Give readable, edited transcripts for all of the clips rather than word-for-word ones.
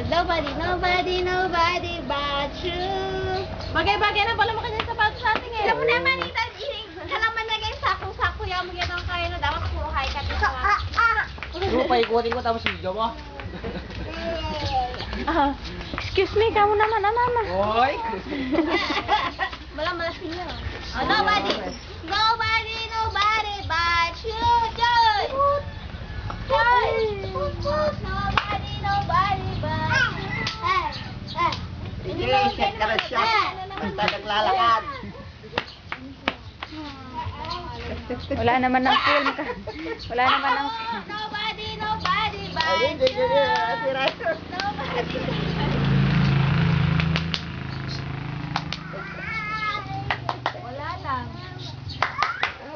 nobody but you. Bagay-bagay na pala makanya sapatos natin eh. Alam mo naman, kalaman na guys, sakong-sako yan mo yan ang kaya na dapat puro high cut. Ano pa ikutin ko tapos video mo? Excuse me, kamu naman, mama. Oy! Malas niya. Nobody but you, Joy! Joy! Nobody but you. Sige, shot ka na shot. Basta naglalakad. Wala naman ng film ka. Wala naman ng Nobody but Ayun, you. tira. Nobody. Wala lang.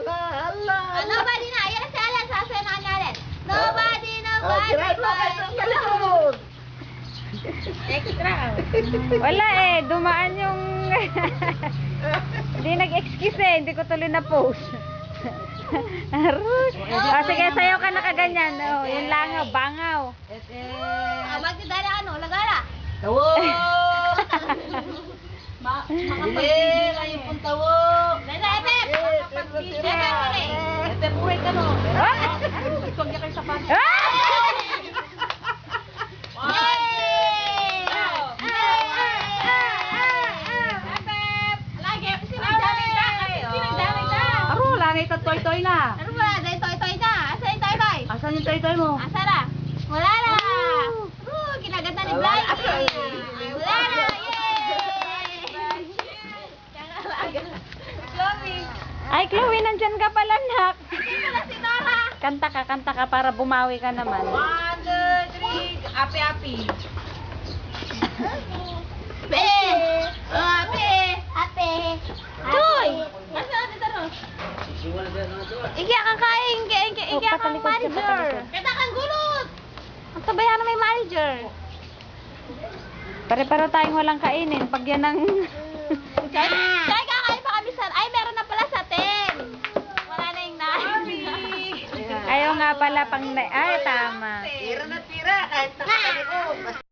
Ala. Nobody na. Ayan si Alan. Sasaya na niya Alan. Nobody Tira mo but kayo you. sa likod. Extra. Wala eh, dumaan yung hindi nag-excuse eh, hindi ko tuloy na post. Arus. Sige, sayaw ka na kaganyan. Oh, yung langaw, bangaw. Magdadala ano, lagara. Tawo! Makapag-video na yung pong tawo. Nasa Epep. Ete, buhay ka no. Huwag niya kayo sapatos. Aro, langit at toy-toy na. Ano ba? Dahil toy-toy na. Asa yung toy-toy? Asan yung toy-toy mo? Asa na? Wala na. Kinaganda ni Blind. Wala na. Yay! Chloe. Ay, Chloe, nandyan ka pala, nak. Wala si Nora. Kanta ka para bumawi ka naman. 1, 2, 3. Api-api. Ape. Toy. Asa natin taro? Iki ang kain, iki ang manager. Kita kang gulot. Ang tabayan na may manager. Pare-pare tayong walang kainin. Pag yan ang... Kaya kakain pa kami sa... Ay, meron na pala sa 10. Wala na yung 9. Ayaw nga pala pang... Ay, tama. Tira na tira kahit nakataniko.